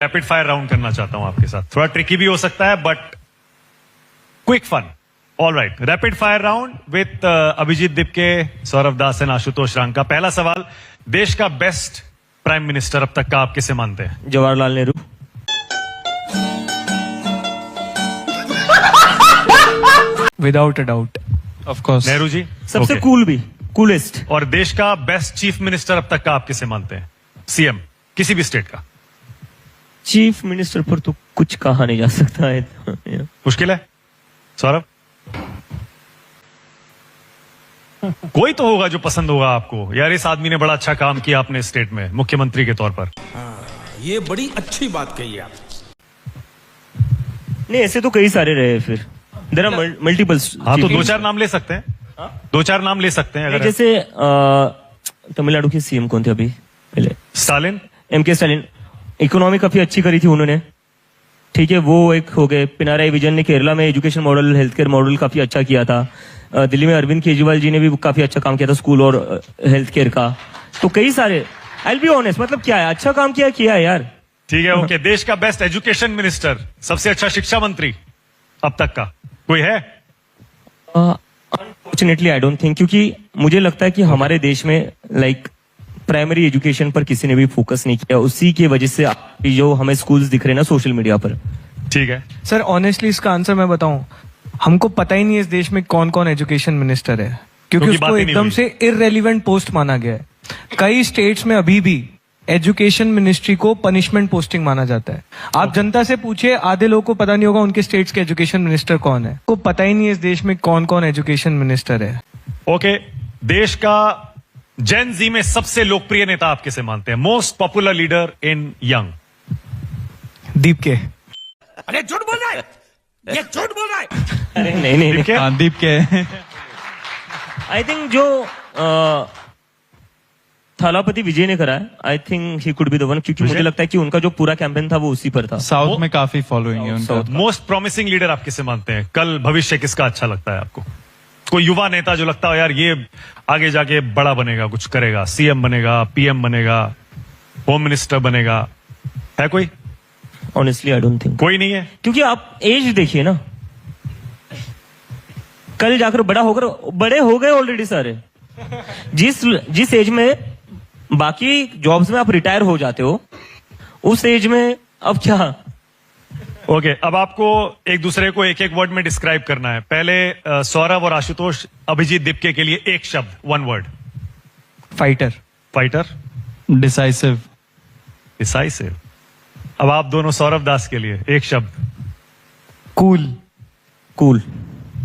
Rapid fire round करना चाहता हूं आपके साथ। थोड़ा ट्रिकी भी हो सकता है but quick fun. All right, rapid fire round with Abhijit Dipke, Saurabh Das and Ashutosh Ranka. पहला सवाल, देश का बेस्ट प्राइम मिनिस्टर अब तक का आप किसे मानते हैं? Jawaharlal Nehru. Without a doubt, of course Nehru ji सबसे Okay. कूल भी, कूलेस्ट। और देश का बेस्ट चीफ मिनिस्टर अब तक का आप किसे मानते हैं? सीएम किसी भी स्टेट का। चीफ मिनिस्टर पर तो कुछ कहा नहीं जा सकता है। मुश्किल है। सौरभ, कोई तो होगा जो पसंद होगा आपको, यार इस आदमी ने बड़ा अच्छा काम किया अपने स्टेट में मुख्यमंत्री के तौर पर। ये बड़ी अच्छी बात कही आप। नहीं, ऐसे तो कई सारे रहे। फिर देयर आर मल्टीपल्स। हाँ, तो दो चार नाम ले सकते हैं। दो चार नाम ले सकते हैं अगर। जैसे तमिलनाडु के सीएम कौन थे अभी पहले? स्टालिन। MK Stalin. इकोनॉमी काफी अच्छी करी थी उन्होंने, ठीक है, वो एक हो गए। पिनाराई विजयन ने केरला में education model, health care model काफी अच्छा किया था। दिल्ली में अरविंद केजरीवाल जी ने भी काफी अच्छा काम किया था स्कूल और हेल्थ केयर का। तो कई सारे, आई विल बी ऑनेस्ट, मतलब क्या है, अच्छा काम किया है यार। ठीक है, ओके। देश का बेस्ट एजुकेशन मिनिस्टर, सबसे अच्छा शिक्षा मंत्री अब तक का कोई है? अनफॉर्चुनेटली आई डोंट थिंक, क्योंकि मुझे लगता है कि हमारे देश में लाइक प्राइमरी एजुकेशन पर किसी ने भी फोकस नहीं किया। उसी की वजह से जो हमें स्कूल्स दिख रहे हैं ना सोशल मीडिया पर। ठीक है सर, ऑनेस्टली इसका आंसर मैं बताऊं, हमको पता ही नहीं है इस देश में कौन कौन एजुकेशन मिनिस्टर है, क्योंकि क्योंकि बात उसको ही नहीं एकदम हुई। से इररेलेवेंट पोस्ट माना गया है। कई स्टेट्स में अभी भी एजुकेशन मिनिस्ट्री को पनिशमेंट पोस्टिंग माना जाता है। आप जनता से पूछिए, आधे लोगों को पता नहीं होगा उनके स्टेट्स के एजुकेशन मिनिस्टर कौन है। को पता ही नहीं है इस देश में कौन कौन एजुकेशन मिनिस्टर है। ओके। देश का जेन जी में सबसे लोकप्रिय नेता आप किसे मानते हैं? Most popular leader in young. दीप के। अरे झूठ बोल रहा है, ये झूठ बोल रहा है। अरे नहीं, ठीक है? दीप के आई थिंक जो थालापति विजय ने करा है, I think he could be the one, क्योंकि मुझे लगता है कि उनका जो पूरा कैंपेन था वो उसी पर था। साउथ में काफी फॉलोइंग है उनका। मोस्ट प्रॉमिसिंग लीडर आप किसे मानते हैं? कल भविष्य किसका अच्छा लगता है आपको? कोई युवा नेता जो लगता हो यार ये आगे जाके बड़ा बनेगा, कुछ करेगा, सीएम बनेगा, पीएम बनेगा, होम मिनिस्टर बनेगा, है कोई? Honestly I don't think. कोई नहीं है। क्योंकि आप एज देखिए ना, कल जाकर बड़े हो गए ऑलरेडी सारे। जिस एज में बाकी जॉब्स में आप रिटायर हो जाते हो, उस एज में अब क्या? ओके, अब आपको एक दूसरे को एक एक वर्ड में डिस्क्राइब करना है। पहले सौरभ और आशुतोष अभिजीत दिपके के लिए एक शब्द, one word. Fighter. Fighter. Decisive. Decisive. अब आप दोनों सौरभ दास के लिए एक शब्द। कूल। कूल।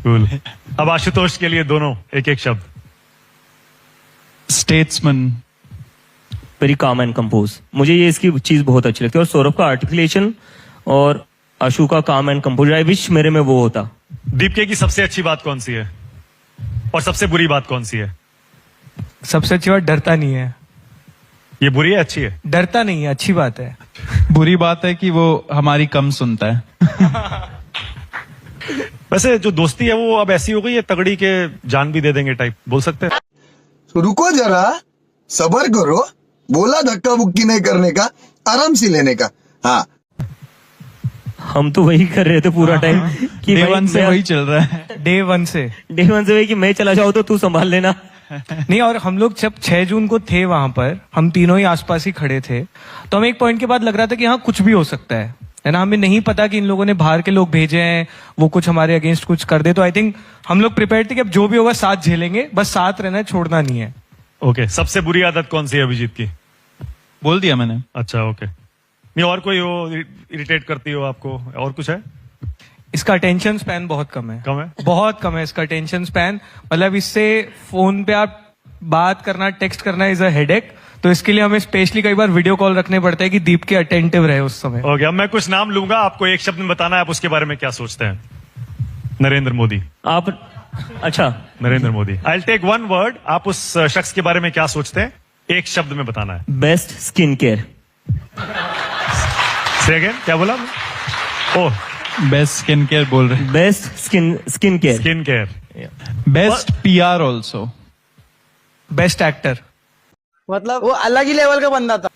कूल। अब आशुतोष के लिए दोनों एक एक शब्द। Statesman. Very calm and compose. मुझे ये इसकी चीज बहुत अच्छी लगती है। और सौरभ का आर्टिकुलेशन और अशु का काम एंड कंपोज, आई विश मेरे में वो होता। दीपके की सबसे अच्छी बात कौन सी है और सबसे बुरी बात कौन सी है? सबसे अच्छी बात, डरता नहीं है। ये बुरी है अच्छी है? डरता नहीं है, अच्छी बात है। बुरी बात है कि वो हमारी कम सुनता है। वैसे जो दोस्ती है वो अब ऐसी हो गई है तगड़ी के जान भी दे देंगे टाइप, बोल सकते हैं। रुको जरा, सबर करो। बोला धक्का बुक्की नहीं करने का, आराम से लेने का। हाँ, हम तो वही कर रहे थे पूरा टाइम कि डे भाई वन से वही चल रहा है। डे वन से वही कि मैं चला जाऊँ तो तू संभाल लेना। नहीं, और हम लोग जब 6 जून को थे वहां पर, हम तीनों ही आसपास ही खड़े थे, तो हमें एक पॉइंट के बाद लग रहा था कि हाँ कुछ भी हो सकता है ना। हमें नहीं पता कि इन लोगों ने बाहर के लोग भेजे हैं, वो कुछ हमारे अगेंस्ट कुछ कर दे। तो आई थिंक हम लोग प्रिपेयर थे कि अब जो भी होगा साथ झेलेंगे, बस साथ रहना है, छोड़ना नहीं है। ओके, सबसे बुरी आदत कौन सी है अभिजीत की? बोल दिया मैंने। अच्छा, ओके। नहीं और कोई हो इरिटेट करती हो आपको, और कुछ है? इसका अटेंशन स्पैन बहुत कम है। कम है? बहुत कम है इसका अटेंशन स्पैन। मतलब इससे फोन पे आप बात करना, टेक्स्ट करना इज अ हेडेक। तो इसके लिए हमें स्पेशली कई बार वीडियो कॉल रखने पड़ते हैं कि दीप के अटेंटिव रहे उस समय। ओके, अब मैं कुछ नाम लूंगा, आपको एक शब्द में बताना है आप उसके बारे में क्या सोचते हैं। नरेंद्र मोदी। आप अच्छा, Narendra Modi. I take one word, आप उस शख्स के बारे में क्या सोचते हैं, एक शब्द में बताना है। Best skin care. से अगेन, क्या बोला? ओह, बेस्ट स्किन केयर बोल रहे। Best skin care. Skin care. Best PR also. Best actor. मतलब वो अलग ही लेवल का बंदा था।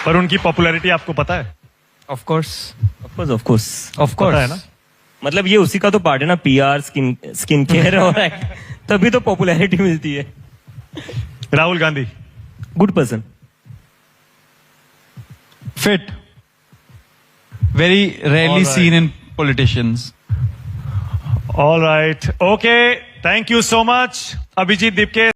पर उनकी पॉपुलैरिटी आपको पता है? Of course of course of पता है ना? कोर्स मतलब ये उसी का तो पार्ट है ना, पीआर, स्किन केयर और act. तभी तो पॉपुलैरिटी मिलती है. Rahul Gandhi. Good person. Fit. Very rarely All right. seen in politicians. All right. Okay. Thank you so much, Abhijit Dipke.